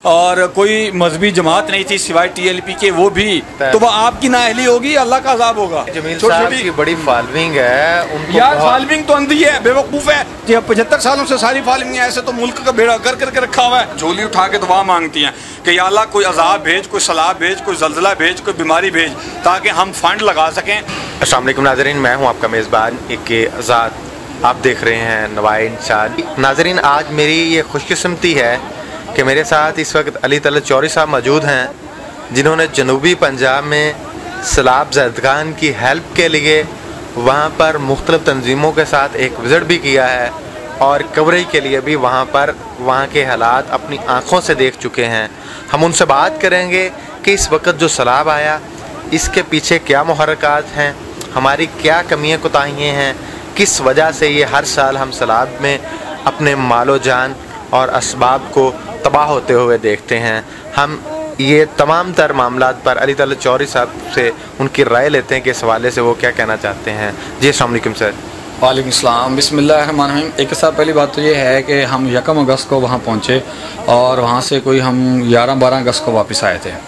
और कोई मजहबी जमात नहीं थी सिवाय TLP के, वो भी तो वह आपकी नाअहली होगी, अल्लाह का अजाब होगा। जमील साहब की बड़ी फॉलोइंग है, उनको यार फॉलोइंग तो अंधी है, बेवकूफ़ है। 75 सालों से सारी फॉलोइंग है, ऐसे तो मुल्क का बेड़ा कर करके रखा हुआ है। झोली उठा के दुआ मांगती हैं कि या अल्लाह कोई अजाब भेज, कोई सलाब भेज, कोई जल्जला भेज, कोई बीमारी भेज, ताकि हम फंड लगा सकें। अस्सलाम वालेकुम नाज़रीन, मैं हूँ आपका मेज़बान एक आज़ाद। आप देख रहे हैं नवाए इंसान। नाज़रीन, आज मेरी ये खुशकिस्मती है कि मेरे साथ इस वक्त अली तलत चौधरी साहब मौजूद हैं, जिन्होंने जनूबी पंजाब में सैलाब ज़दगान की हेल्प के लिए वहाँ पर मुख्तलिफ़ तंजीमों के साथ एक विज़िट भी किया है और कवरेज के लिए भी वहाँ पर वहाँ के हालात अपनी आँखों से देख चुके हैं। हम उनसे बात करेंगे कि इस वक्त जो सैलाब आया इसके पीछे क्या मुहर्रिकात हैं, हमारी क्या कमियाँ कोताहियाँ हैं, किस वजह से ये हर साल हम सैलाब में अपने मालो जान और असबाब को तबाह होते हुए देखते हैं। हम ये तमाम तर मामलात पर अली तलत चौधरी साहब से उनकी राय लेते हैं कि इस हवाले से वो क्या कहना चाहते हैं। जी अस्सलाम वालेकुम सर। वालेकुम सलाम, बिस्मिल्लाहिर्रहमानिर्रहीम। एक साल पहली बात तो ये है कि हम 1 अगस्त को वहाँ पहुँचे और वहाँ से कोई हम 11-12 अगस्त को वापस आए थे।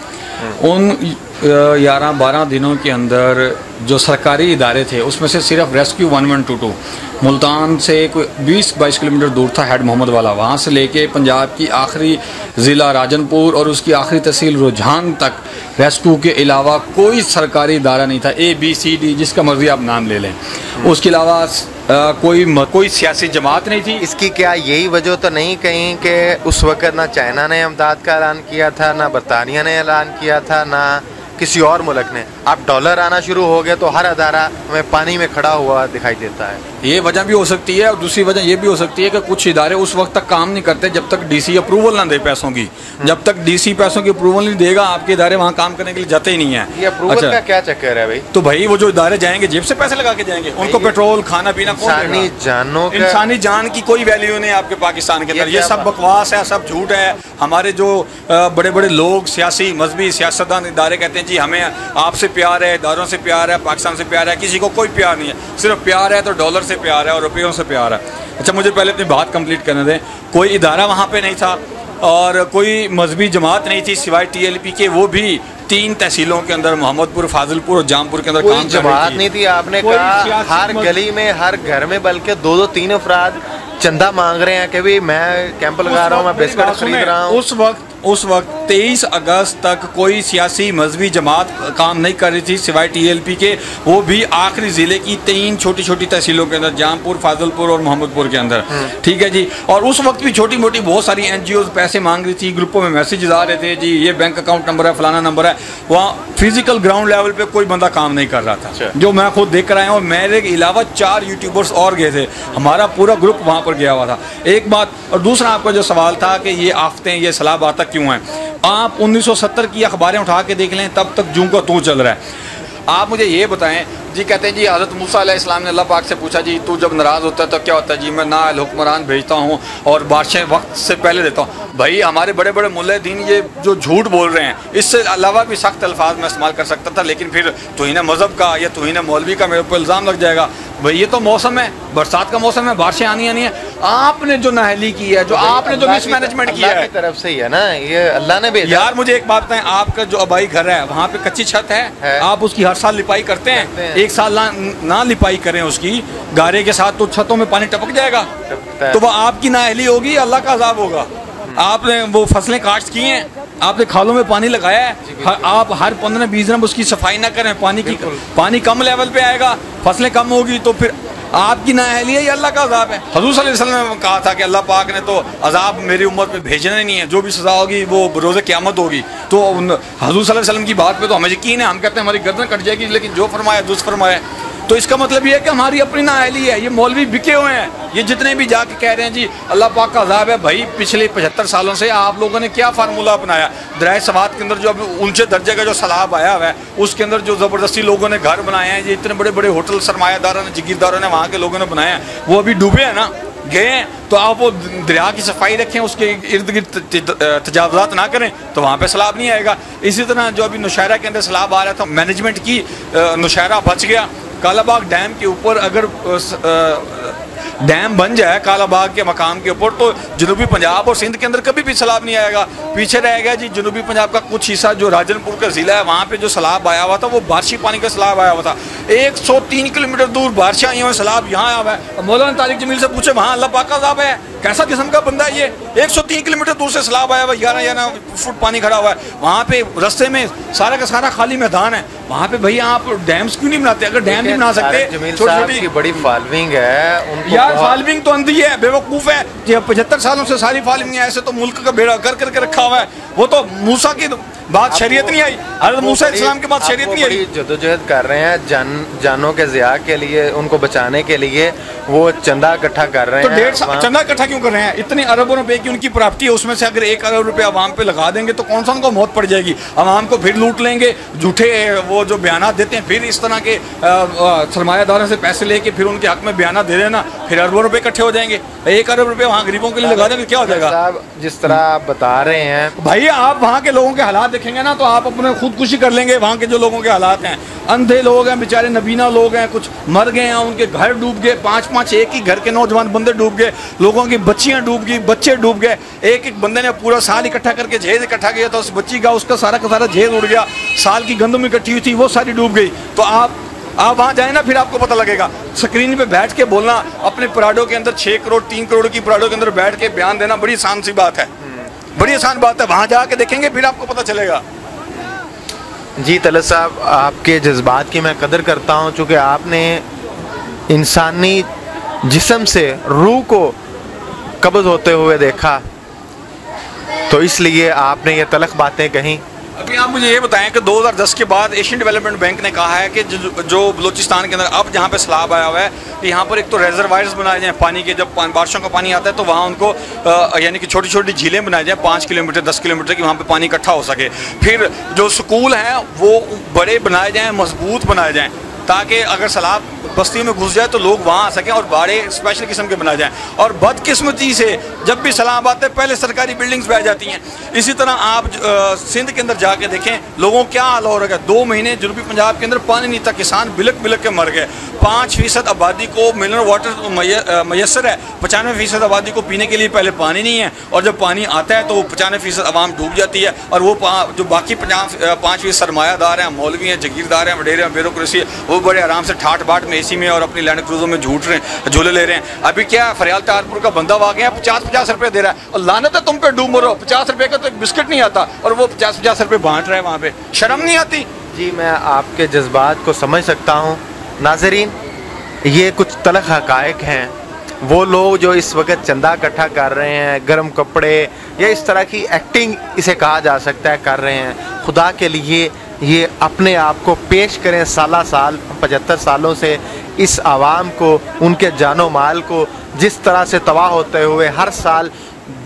उन 11-12 दिनों के अंदर जो सरकारी इदारे थे उसमें से सिर्फ रेस्क्यू 1122 मुल्तान से कोई 20-22 किलोमीटर दूर था, हेड मोहम्मद वाला, वहाँ से लेके पंजाब की आखिरी ज़िला राजनपुर और उसकी आखिरी तहसील रुझान तक रेस्क्यू के अलावा कोई सरकारी इदारा नहीं था। ABCD जिसका मर्जी आप नाम ले लें। उसके अलावा कोई सियासी जमात नहीं थी। इसकी क्या यही वजह तो नहीं कहीं कि उस वक़्त ना चाइना ने इमदाद का ऐलान किया था, ना बरतानिया ने ऐलान किया था, ना किसी और मुल्क ने। अब डॉलर आना शुरू हो गया तो हर अदारा हमें पानी में खड़ा हुआ दिखाई देता है। ये वजह भी हो सकती है और दूसरी वजह ये भी हो सकती है कि कुछ इदारे उस वक्त तक काम नहीं करते जब तक DC अप्रूवल ना दे पैसों की। जब तक DC पैसों की अप्रूवल नहीं देगा आपके इदारे वहाँ काम करने के लिए जाते ही नहीं है। ये अप्रूवल का क्या चक्कर है भाई? तो भाई वो जो इदारे जाएंगे जेब से पैसे लगा के जाएंगे, उनको पेट्रोल खाना पीना इंसानी जान की कोई वैल्यू नहीं है आपके पाकिस्तान के अंदर। ये सब बकवास है, सब झूठ है। हमारे जो बड़े बड़े लोग सियासी मजहबी सियासतदान इदारे कहते हैं जी हमें आपसे प्यार है, इदारों से प्यार है, पाकिस्तान से प्यार है। किसी को कोई प्यार नहीं है, सिर्फ प्यार है तो डॉलर से प्यार है और रुपयों से प्यार है। अच्छा, मुझे पहले अपनी बात कंप्लीट करने दें। कोई इदारा वहाँ पे नहीं था और कोई मजहबी जमात नहीं थी सिवाय TLP के, वो भी 3 तहसीलों के अंदर मोहम्मदपुर, फाजिलपुर और जामपुर के अंदर काम कर रही थी। जमात नहीं थी। आपने कहा हर गली में, हर घर में बल्कि 2-3 अफराद चंदा मांग रहे हैं कि भी मैं कैंप लगा रहा हूँ, मैं बिस्किट खरीद रहा हूँ। उस वक्त 23 अगस्त तक कोई सियासी मजहबी जमात काम नहीं कर रही थी सिवाय TLP के, वो भी आखिरी ज़िले की 3 छोटी छोटी तहसीलों के अंदर, जामपुर, फाजिलपुर और मोहम्मदपुर के अंदर। ठीक है जी। और उस वक्त भी छोटी मोटी बहुत सारी NGOs पैसे मांग रही थी, ग्रुपों में मैसेजेस आ रहे थे जी ये बैंक अकाउंट नंबर है, फलाना नंबर है। वहाँ फिजिकल ग्राउंड लेवल पे कोई बंदा काम नहीं कर रहा था, जो मैं खुद देख कर आया हूँ। और मेरे के अलावा 4 यूट्यूबर्स और गए थे, हमारा पूरा ग्रुप वहाँ पर गया हुआ था। एक बात। और दूसरा आपका जो सवाल था कि ये आफतें, ये सैलाब आता क्यों है, आप 1970 की अखबारें उठा के देख लें, तब तक जूं का तू चल रहा है। आप मुझे ये बताएं जी, कहते हैं जी हज़रत मूसा अलैहिस्सलाम ने अल्लाह पाक से पूछा जी तू जब नाराज़ होता है तो क्या होता है जी, मैं नाअहल हुक्मरान भेजता हूँ और बादशाह वक्त से पहले देता हूँ। भाई हमारे बड़े बड़े मुल्ले दीन ये जो झूठ बोल रहे हैं, इससे अलावा भी सख्त अल्फाज में इस्तेमाल कर सकता था, लेकिन फिर तौहीन मज़हब का या तौहीन मौलवी का मेरे ऊपर इल्ज़ाम लग जाएगा। भाई ये तो मौसम है, बरसात का मौसम है, बारिशें आनी है। आपने जो नाअहली की है, जो आपने जो मिसमैनेजमेंट किया है, तरफ से ही है ना, ये अल्लाह ने भेजा। यार मुझे एक बात बताएं, आपका जो आबाई घर है वहाँ पे कच्ची छत है, आप उसकी हर साल लिपाई करते हैं? एक साल ना लिपाई करें उसकी गारे के साथ तो छतों में पानी टपक जाएगा, तो वह आपकी नाअहली होगी, अल्लाह का अज़ाब होगा। आपने वो फसलें काश्त की हैं, आपने खालों में पानी लगाया है, आप हर 15-20 दिन उसकी सफाई ना करें, पानी कम लेवल पे आएगा, फसलें कम होगी, तो फिर आपकी नाअहली है, ये अल्लाह का अज़ाब है। हुज़ूर सल्लल्लाहु अलैहि वसल्लम ने कहा था कि अल्लाह पाक ने तो अज़ाब मेरी उम्मत पे भेजना ही नहीं है, जो भी सज़ा होगी वो रोज़े क़यामत होगी। तो हुज़ूर सल्लल्लाहु अलैहि वसल्लम की बात पे तो हमें यकीन है, हम कहते हैं हमारी गर्दन कट जाएगी, लेकिन जो फरमाया दुरुस्त फरमाया। तो इसका मतलब ये है कि हमारी अपनी नाअहली है। ये मौलवी बिके हुए हैं, ये जितने भी जाके कह रहे हैं जी अल्लाह पाक का अज़ाब है। भाई पिछले 75 सालों से आप लोगों ने क्या फार्मूला अपनाया? दरिया सवात के अंदर जो अभी ऊंचे दर्जे का जो सैलाब आया हुआ है, उसके अंदर जो ज़बरदस्ती लोगों ने घर बनाए हैं, ये इतने बड़े बड़े होटल सरमायादारों ने, जागीरदारों ने, वहाँ के लोगों ने बनाए हैं, वो अभी डूबे हैं ना, गए हैं। तो आप वो दरिया की सफाई रखें, उसके इर्द गिर्द तजावुज़ात ना करें, तो वहाँ पे सैलाब नहीं आएगा। इसी तरह जो अभी नौशहरा के अंदर सैलाब आ रहा था, मैनेजमेंट की नौशहरा बच गया। कालाबाग डैम के ऊपर अगर डैम बन जाए कालाबाग के मकाम के ऊपर तो जनूबी पंजाब और सिंध के अंदर कभी भी सैलाब नहीं आएगा। पीछे रहेगा जी जनूबी पंजाब का कुछ हिस्सा जो राजनपुर का ज़िला है, वहाँ पे जो सैलाब आया हुआ था वो बारिशी पानी का सैलाब आया हुआ था। 103 किलोमीटर दूर बारिशें आई हुई, सैलाब यहाँ आया हुआ है। मौलाना तारिक जमील से पूछे वहाँ अल्लाह पाक का अज़ाब है, कैसा किस्म का बंदा है ये, 103 किलोमीटर दूर से सैलाब आया हुआ, 11 फुट पानी खड़ा हुआ है। वहाँ पे रास्ते में सारा का सारा खाली मैदान है, वहाँ पे भैया आप डैम्स क्यों नहीं बनाते? अगर डैम नहीं बना सकते, छोटी बड़ी फॉलोइंग है यार, फॉलोइंग तो अंधी है, बेवकूफ़ है। 75 सालों से सारी फॉलोइंग है, ऐसे तो मुल्क का बेड़ा कर करके रखा हुआ है। वो तो मूसा की बात शरीयत नहीं आई, हज़रत मूसा इस्लाम के बाद शरीयत नहीं आई। जदोजहद कर रहे हैं जानों के ज़िया के लिए, उनको बचाने के लिए वो चंदा इकट्ठा कर रहे हैं। तो 1.5 चंदा इकट्ठा क्यों कर रहे हैं? इतने अरबों रुपए की उनकी प्रॉपर्टी है, उसमें से अगर 1 अरब रुपये आवाम पे लगा देंगे तो कौन सा उनको मौत पड़ जाएगी? आवाम को फिर लूट लेंगे, झूठे वो जो बयानात देते हैं, फिर इस तरह के सरमायादारों से पैसे लेके फिर उनके हक में बयानात दे देना, फिर अरबों रुपये इकट्ठे हो जाएंगे। 1 अरब रुपये वहाँ गरीबों के लिए लगा देंगे, क्या हो जाएगा? साहब जिस तरह आप बता रहे हैं भाई, आप वहाँ के लोगों के हालात देखेंगे ना तो आप अपने खुदकुशी कर लेंगे। वहाँ के जो लोगों के हालात हैं, अंधे लोग हैं बेचारे, नबीना लोग हैं, कुछ मर गए हैं, उनके घर डूब गए, 5-5 एक ही घर के नौजवान बंदे डूब गए, लोगों की बच्चियां डूब गई, बच्चे डूब गए। एक बंदे ने पूरा साल इकट्ठा करके जहेज इकट्ठा किया था, उस बच्ची का उसका सारा जहेज उड़ गया, साल की गंदम इकट्ठी हुई थी वो सारी डूब गई। तो आप वहाँ जाए ना, फिर आपको पता लगेगा। स्क्रीन पे बैठ के बोलना, अपने पराडों के अंदर 6 करोड़ 3 करोड़ की पराडों के अंदर बैठ के बयान देना बड़ी आसान सी बात है, बड़ी आसान बात है। वहाँ जाके देखेंगे फिर आपको पता चलेगा। जी तलत साहब, आपके जज्बात की मैं कदर करता हूँ, चूँकि आपने इंसानी जिस्म से रूह को कब्ज़ होते हुए देखा, तो इसलिए आपने ये तलख बातें कहीं। अभी आप मुझे ये बताएं कि 2010 के बाद एशियन डेवलपमेंट बैंक ने कहा है कि जो बलूचिस्तान के अंदर अब जहाँ पे सैलाब आया हुआ है, कि यहाँ पर एक तो रेजरवायर्स बनाए जाएँ पानी के, जब बारिशों का पानी आता है तो वहाँ उनको यानी कि छोटी छोटी झीलें बनाई जाएँ 5 किलोमीटर 10 किलोमीटर की, वहाँ पे पानी इकट्ठा हो सके। फिर जो स्कूल हैं वो बड़े बनाए जाएँ, मजबूत बनाए जाएँ, ताकि अगर सैलाब बस्तियों में घुस जाए तो लोग वहाँ आ सकें, और बाड़े स्पेशल किस्म के बनाए जाएँ। और बदकिस्मती से जब भी सैलाब आते हैं पहले सरकारी बिल्डिंग्स बह जाती हैं। इसी तरह आप सिंध के अंदर जाके देखें लोगों क्या हाल हो रहा है। 2 महीने जनूबी पंजाब के अंदर पानी नहीं था, किसान बिलक बिलक के मर गए। 5% आबादी को मिनरल वाटर मैसर है, 95% आबादी को पीने के लिए पहले पानी नहीं है, और जब पानी आता है तो 95% आवाम डूब जाती है। और वो जो बाकी 5% सरमायादार हैं, मौलवी हैं, जगीरदार हैं, वडेरे हैं, ब्यूरोक्रेसी है, वो बड़े आराम से ठाट बाट में एसी में और अपनी लैंड क्रूजों में झूले ले रहे हैं। अभी क्या फरियाल तारपुर का बंदा आ गया 50-50 रुपये दे रहा है, और लानत है तुम पे, डूब मरो। 50 रुपये का तो एक बिस्किट नहीं आता और वो 50-50 रुपये बांट रहे हैं वहाँ पे, शर्म नहीं आती? जी मैं आपके जज्बात को समझ सकता हूँ। नाजरीन, ये कुछ तलख हक़ाइक़ हैं। वो लोग जो इस वक्त चंदा इकट्ठा कर रहे हैं, गर्म कपड़े या इस तरह की एक्टिंग इसे कहा जा सकता है कर रहे हैं, खुदा के लिए ये अपने आप को पेश करें। साल 75 सालों से इस आवाम को, उनके जानो माल को जिस तरह से तबाह होते हुए हर साल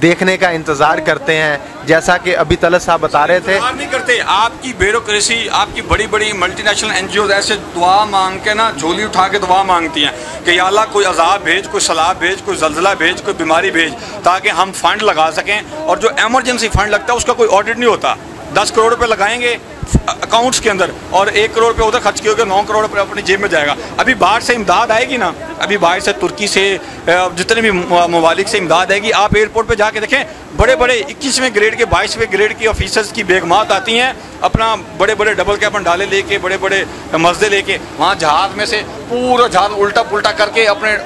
देखने का इंतज़ार करते हैं। जैसा कि अभी तलत साहब बता रहे थे, नहीं करते। आपकी ब्यूरोक्रेसी, आपकी बड़ी बड़ी मल्टीनेशनल NGOs ऐसे दुआ मांग के ना, झोली उठा के दुआ मांगती हैं कि या अल्लाह कोई अजाब भेज, कोई सैलाब भेज, कोई जल्जला भेज, कोई बीमारी भेज, ताकि हम फंड लगा सकें। और जो एमरजेंसी फंड लगता है उसका कोई ऑडिट नहीं होता। 10 करोड़ रुपये लगाएंगे अकाउंट्स के अंदर और 1 करोड़ रुपये उधर खर्च किए, 9 करोड़ रुपये अपनी जेब में जाएगा। अभी बाहर से इमदाद आएगी ना, अभी बाहर से तुर्की से जितने भी ममालिक से इमदाद आएगी, आप एयरपोर्ट पे जाके देखें, बड़े बड़े 21वें ग्रेड के 22वें ग्रेड की ऑफिसर्स की बेगमात आती हैं, अपना बड़े बड़े डबल कैबन डाले लेके, बड़े बड़े मस्दे लेके, वहाँ जहाज़ में से पूरा जहाज़ उल्टा पुल्टा करके अपने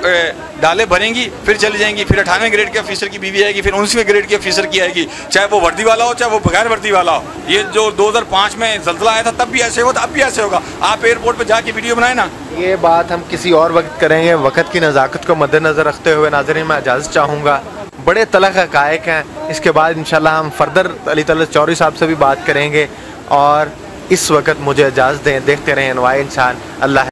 डाले भरेंगी, फिर चली जाएंगी। फिर 98वें ग्रेड के ऑफिसर की बीवी आएगी, फिर 19वें ग्रेड के ऑफिसर की आएगी, चाहे वो वर्दी वाला हो चाहे वो बगैर वर्दी वाला हो। ये जो 2005 में जल्जला आया था तब भी ऐसे होता, अब भी ऐसे होगा। आप एयरपोर्ट पर जाके वीडियो बनाए ना। ये बात हम किसी और वक्त करेंगे। वक्त की नज़ाकत को मद्देनज़र रखते हुए नाज़रीन मैं इजाज़त चाहूँगा। बड़े तलख हक़ाइक़ हैं। इसके बाद इंशाल्लाह हम फर्दर अली तलत चौधरी साहब से भी बात करेंगे। और इस वक्त मुझे इजाज़त दें। देखते रहें नवाए इंसान। अल्लाह।